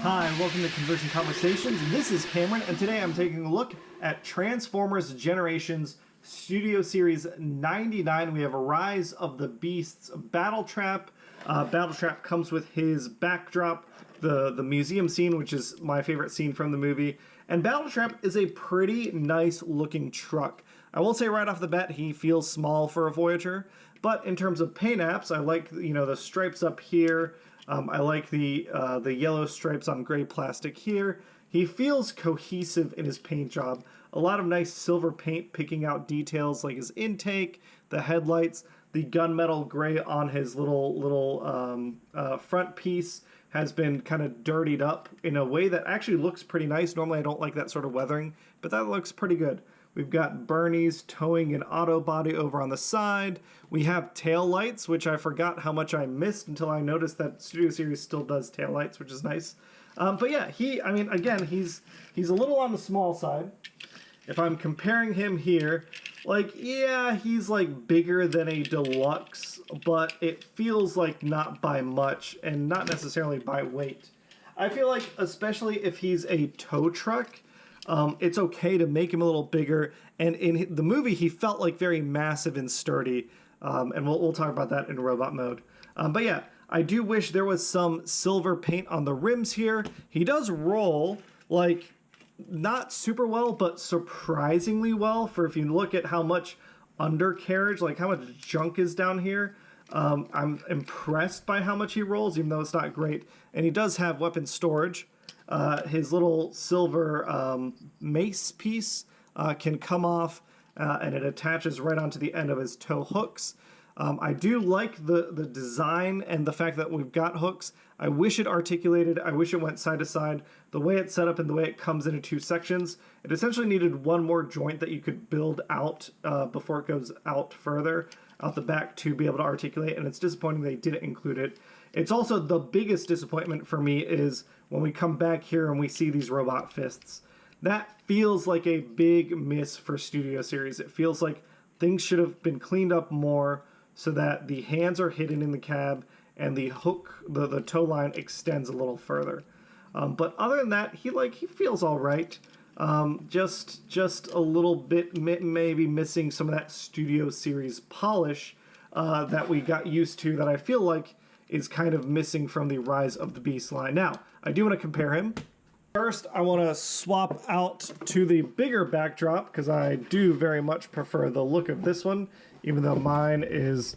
Hi, welcome to Conversion Conversations. This is Cameron, and today I'm taking a look at Transformers Generations Studio Series 99. We have a Rise of the Beasts Battletrap. Battletrap comes with his backdrop, the museum scene, which is my favorite scene from the movie. And Battletrap is a pretty nice looking truck. I will say right off the bat, he feels small for a Voyager, but in terms of paint apps, I like the stripes up here. I like the yellow stripes on gray plastic here. He feels cohesive in his paint job. A lot of nice silver paint picking out details like his intake, the headlights, the gunmetal gray on his little front piece has been kind of dirtied up in a way that actually looks pretty nice. Normally I don't like that sort of weathering, but that looks pretty good. We've got Bernie's towing an auto body over on the side. We have tail lights, which I forgot how much I missed until I noticed that Studio Series still does tail lights, which is nice. But yeah, he's a little on the small side. If I'm comparing him here, he's like bigger than a deluxe, but it feels like not by much and not necessarily by weight. I feel like, especially if he's a tow truck, it's okay to make him a little bigger, and in the movie he felt like very massive and sturdy, and we'll talk about that in robot mode. But yeah, I do wish there was some silver paint on the rims here. He does roll, like, not super well, but surprisingly well for if you look at how much undercarriage, like how much junk is down here. I'm impressed by how much he rolls, even though it's not great. And he does have weapon storage. His little silver mace piece can come off, and it attaches right onto the end of his tow hooks. I do like the design and the fact that we've got hooks. I wish it articulated. I wish it went side to side. The way it's set up and the way it comes into two sections, it essentially needed one more joint that you could build out before it goes out further, out the back, to be able to articulate, and it's disappointing they didn't include it. It's also the biggest disappointment for me is when we come back here and we see these robot fists. That feels like a big miss for Studio Series. It feels like things should have been cleaned up more so that the hands are hidden in the cab and the hook, the tow line extends a little further. But other than that, he feels all right. Just a little bit maybe missing some of that Studio Series polish that we got used to, that I feel like is kind of missing from the Rise of the Beast line. Now, I do want to compare him. First, I want to swap out to the bigger backdrop because I do very much prefer the look of this one, even though mine is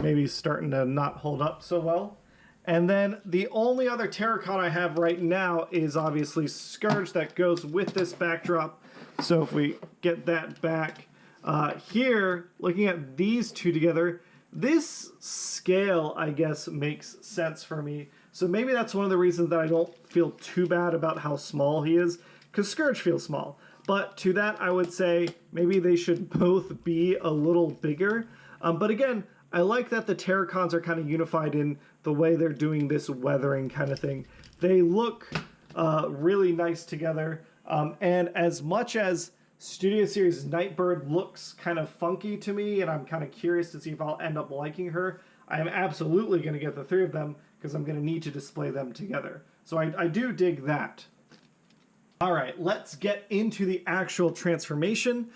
maybe starting to not hold up so well. And then the only other Terracon I have right now is obviously Scourge that goes with this backdrop. So if we get that back here, looking at these two together, this scale, I guess, makes sense for me. So maybe that's one of the reasons that I don't feel too bad about how small he is, because Scourge feels small. But to that, I would say maybe they should both be a little bigger. But again, I like that the Terracons are kind of unified in the way they're doing this weathering kind of thing. They look really nice together. And as much as Studio Series Nightbird looks kind of funky to me, and I'm kind of curious to see if I'll end up liking her, I am absolutely going to get the three of them because I'm going to need to display them together. So I do dig that. All right, let's get into the actual transformation.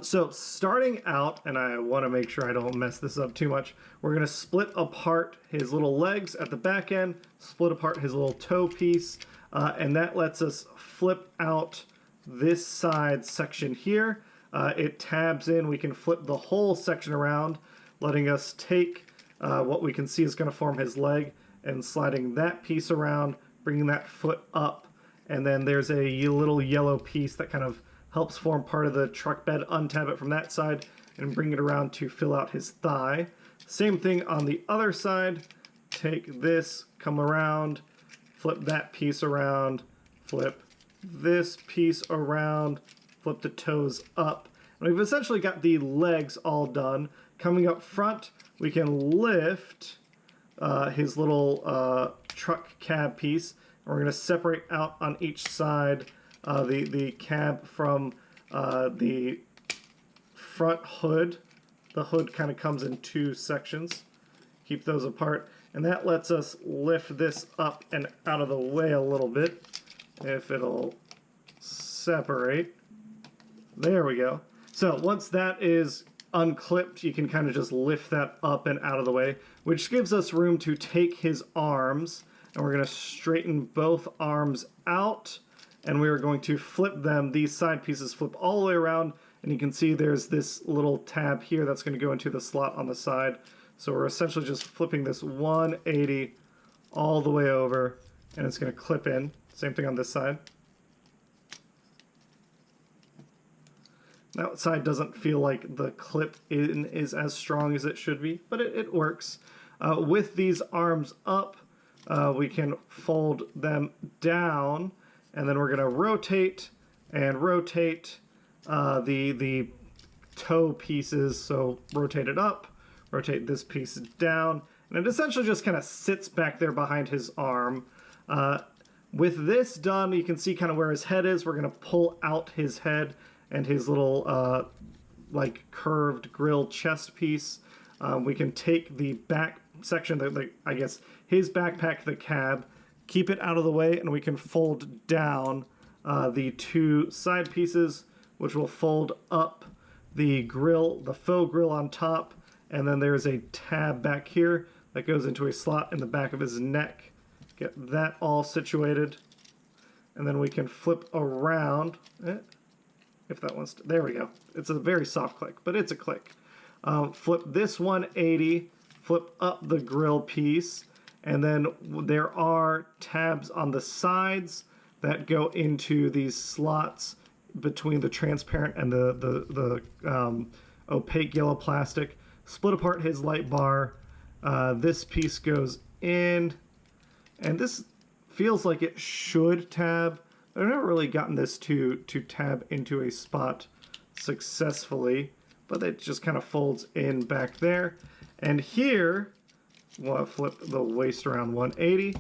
So starting out, and I want to make sure I don't mess this up too much, we're going to split apart his little legs at the back end, split apart his little toe piece, and that lets us flip out this side section here. It tabs in. We can flip the whole section around, letting us take what we can see is going to form his leg and sliding that piece around, bringing that foot up. And then there's a little yellow piece that kind of helps form part of the truck bed. Untab it from that side and bring it around to fill out his thigh. Same thing on the other side. Take this, come around, flip that piece around, flip this piece around, flip the toes up. And we've essentially got the legs all done. Coming up front, we can lift his little truck cab piece. We're going to separate out on each side the cab from the front hood. The hood kind of comes in two sections. Keep those apart. And that lets us lift this up and out of the way a little bit. If it'll separate. There we go. So once that is unclipped, you can kind of just lift that up and out of the way, which gives us room to take his arms, and we're going to straighten both arms out, and we are going to flip them. These side pieces flip all the way around, and you can see there's this little tab here that's going to go into the slot on the side. So we're essentially just flipping this 180 all the way over, and it's going to clip in. Same thing on this side. That side doesn't feel like the clip in is as strong as it should be, but it works. With these arms up, we can fold them down, and then we're going to rotate and rotate the toe pieces. So rotate it up, rotate this piece down, and it essentially just kind of sits back there behind his arm. With this done, you can see kind of where his head is. We're going to pull out his head and his little like curved grill chest piece. We can take the back section, I guess his backpack, the cab, keep it out of the way, and we can fold down the two side pieces, which will fold up the grill, the faux grill on top, and then there's a tab back here that goes into a slot in the back of his neck. Get that all situated, and then we can flip around. If that wants to, there we go. It's a very soft click, but it's a click. Flip this 180, flip up the grill piece, and then there are tabs on the sides that go into these slots between the transparent and the opaque yellow plastic. Split apart his light bar. This piece goes in, and this feels like it should tab. I've never really gotten this to tab into a spot successfully, but it just kind of folds in back there. And here, we'll flip the waist around 180,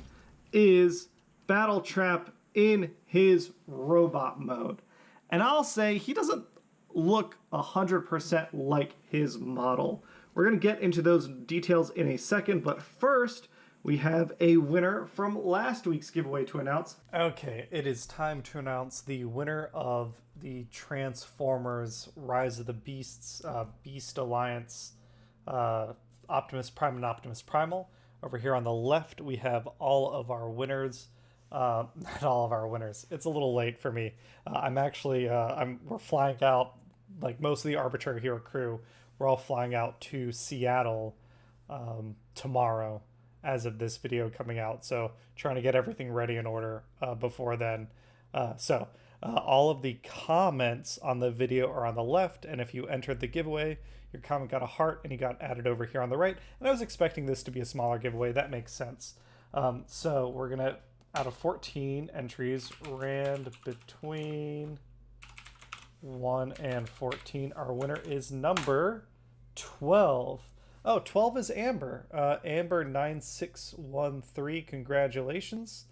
is Battletrap in his robot mode. And I'll say he doesn't look 100% like his model. We're going to get into those details in a second, but first, we have a winner from last week's giveaway to announce. Okay, it is time to announce the winner of the Transformers Rise of the Beasts Beast Alliance Optimus Prime and Optimus Primal. Over here on the left, we have all of our winners. Not all of our winners. It's a little late for me. I'm actually, we're flying out, like most of the Arbitrary Hero crew, we're all flying out to Seattle tomorrow as of this video coming out. So trying to get everything ready in order before then. All of the comments on the video are on the left, and if you entered the giveaway, your comment got a heart and you got added over here on the right. And I was expecting this to be a smaller giveaway. That makes sense. So we're gonna, out of 14 entries, rand between 1 and 14. Our winner is number 12. Oh, 12 is Amber. Amber9613, congratulations.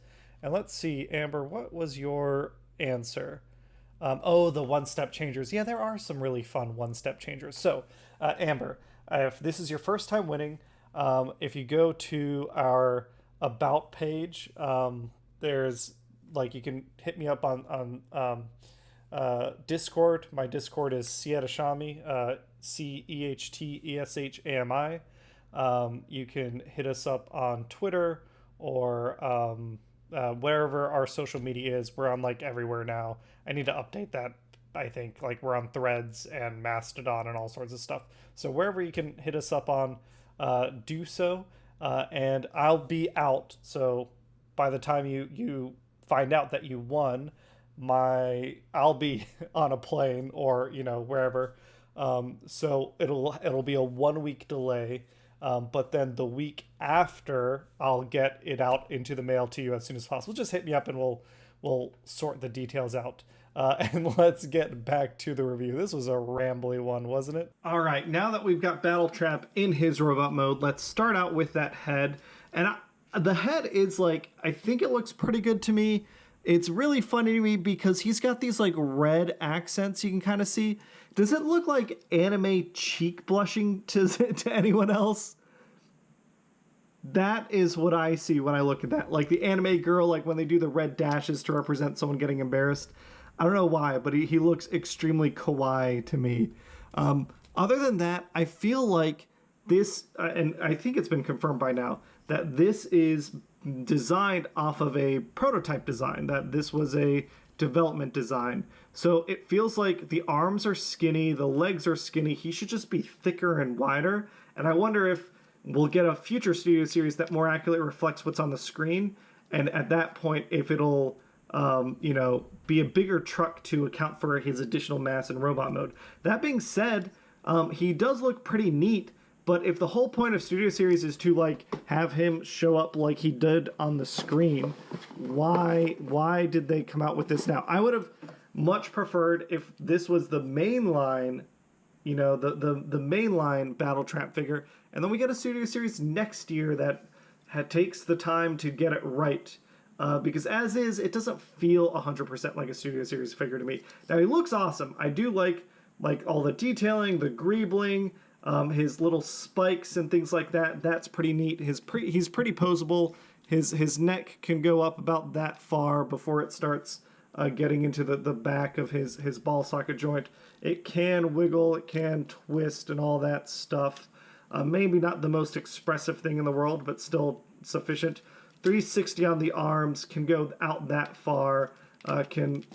And let's see, Amber, what was your answer? Oh, the one-step changers. Yeah, there are some really fun one-step changers. So, Amber, if this is your first time winning, if you go to our About page, there's, like, you can hit me up on Discord. My Discord is Cehteshami, CEHTESHAMI. You can hit us up on Twitter or wherever our social media is. We're on like everywhere now. I need to update that. I think like we're on Threads and Mastodon and all sorts of stuff. So wherever you can hit us up on, do so. And I'll be out. So by the time you find out that you won, I'll be on a plane or wherever. So it'll be a 1 week delay. But then the week after, I'll get it out into the mail to you as soon as possible. Just hit me up and we'll sort the details out. And let's get back to the review. This was a rambly one, wasn't it? All right, now that we've got Battletrap in his robot mode, let's start out with that head. And the head is like, I think it looks pretty good to me. It's really funny to me because he's got these like red accents you can kind of see. Does it look like anime cheek blushing to anyone else? That is what I see when I look at that. Like the anime girl, like when they do the red dashes to represent someone getting embarrassed. I don't know why, but he looks extremely kawaii to me. Other than that, I feel like this, and I think it's been confirmed by now, that this is designed off of a prototype design, that this was a development design. So it feels like the arms are skinny, the legs are skinny. He should just be thicker and wider. And I wonder if we'll get a future studio series that more accurately reflects what's on the screen. And at that point, if it'll, you know, be a bigger truck to account for his additional mass in robot mode. That being said, he does look pretty neat. But if the whole point of Studio Series is to like have him show up like he did on the screen, why did they come out with this now? I would have much preferred if this was the mainline, you know, the mainline Battletrap figure, and then we get a Studio Series next year that takes the time to get it right. Because as is, it doesn't feel 100% like a Studio Series figure to me. Now he looks awesome. I do like all the detailing, the greebling. His little spikes and things like that, that's pretty neat. He's pretty posable. His neck can go up about that far before it starts getting into the back of his ball socket joint. It can wiggle, it can twist and all that stuff. Maybe not the most expressive thing in the world, but still sufficient. 360 on the arms, can go out that far, can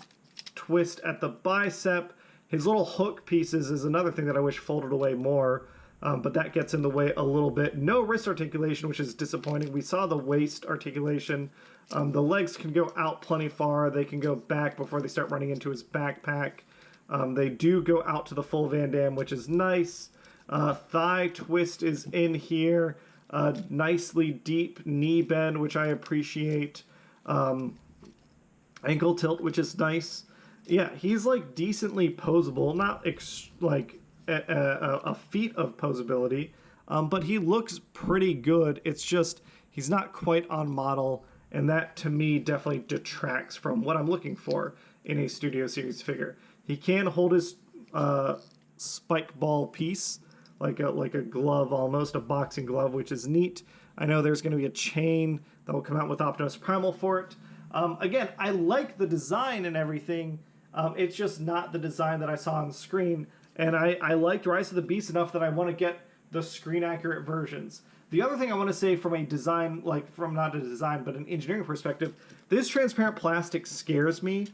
twist at the bicep. His little hook pieces is another thing that I wish folded away more, but that gets in the way a little bit. No wrist articulation, which is disappointing. We saw the waist articulation. The legs can go out plenty far. They can go back before they start running into his backpack. They do go out to the full Van Damme, which is nice. Thigh twist is in here. Nicely deep knee bend, which I appreciate. Ankle tilt, which is nice. Yeah, he's like decently posable, not like a feat of posability, but he looks pretty good. It's just he's not quite on model, and that to me definitely detracts from what I'm looking for in a Studio Series figure. He can hold his spike ball piece like a glove, almost a boxing glove, which is neat. I know there's going to be a chain that will come out with Optimus Primal for it. Again, I like the design and everything. It's just not the design that I saw on the screen, and I liked Rise of the Beast enough that I want to get the screen-accurate versions. The other thing I want to say from a design, like from not a design, but an engineering perspective, this transparent plastic scares me,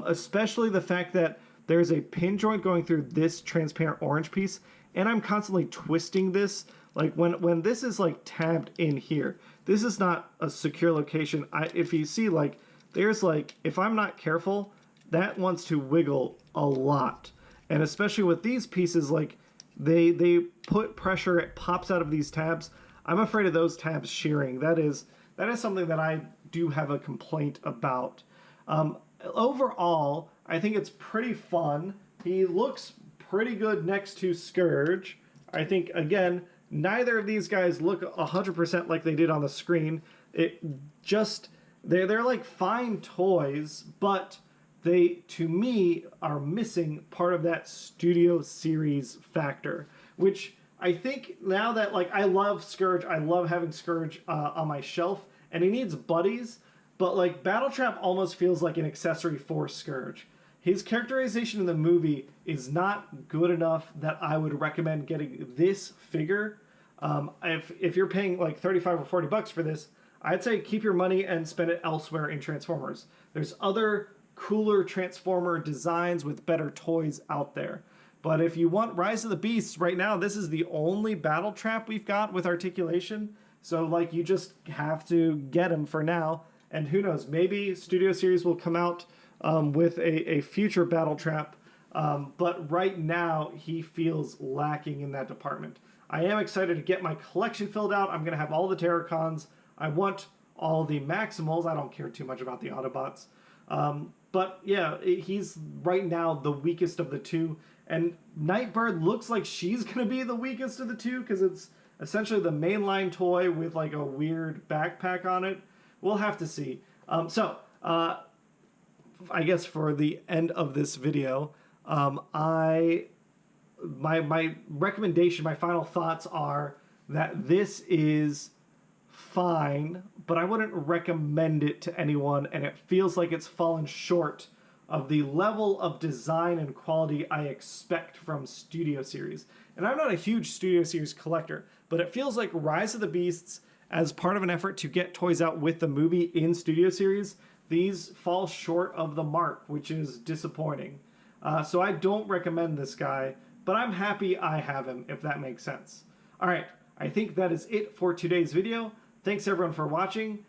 especially the fact that there's a pin joint going through this transparent orange piece, and I'm constantly twisting this. Like when this is like tabbed in here, this is not a secure location. If you see, like, there's like, if I'm not careful, that wants to wiggle a lot. And especially with these pieces, like they put pressure, it pops out of these tabs. I'm afraid of those tabs shearing. That is something that I do have a complaint about. Overall, I think it's pretty fun. He looks pretty good next to Scourge. I think, again, neither of these guys look 100% like they did on the screen. They're like fine toys, but they, to me, are missing part of that Studio Series factor, which I think now that, like, I love Scourge, I love having Scourge on my shelf, and he needs buddies, but, like, Battletrap almost feels like an accessory for Scourge. His characterization in the movie is not good enough that I would recommend getting this figure. If you're paying, like, 35 or 40 bucks for this, I'd say keep your money and spend it elsewhere in Transformers. There's other cooler Transformer designs with better toys out there. But if you want Rise of the Beasts, right now, this is the only Battletrap we've got with articulation. So, like, you just have to get him for now. And who knows, maybe Studio Series will come out with a future Battletrap. But right now, he feels lacking in that department. I am excited to get my collection filled out. I'm going to have all the Terracons. I want all the Maximals. I don't care too much about the Autobots. But yeah, he's right now the weakest of the two. And Nightbird looks like she's going to be the weakest of the two because it's essentially the mainline toy with like a weird backpack on it. We'll have to see. I guess for the end of this video, my recommendation, my final thoughts are that this is fine, but I wouldn't recommend it to anyone, and it feels like it's fallen short of the level of design and quality I expect from Studio Series. And I'm not a huge Studio Series collector, but it feels like Rise of the Beasts, as part of an effort to get toys out with the movie in Studio Series, these fall short of the mark, which is disappointing. So I don't recommend this guy, but I'm happy I have him, if that makes sense. All right, I think that is it for today's video. Thanks everyone for watching,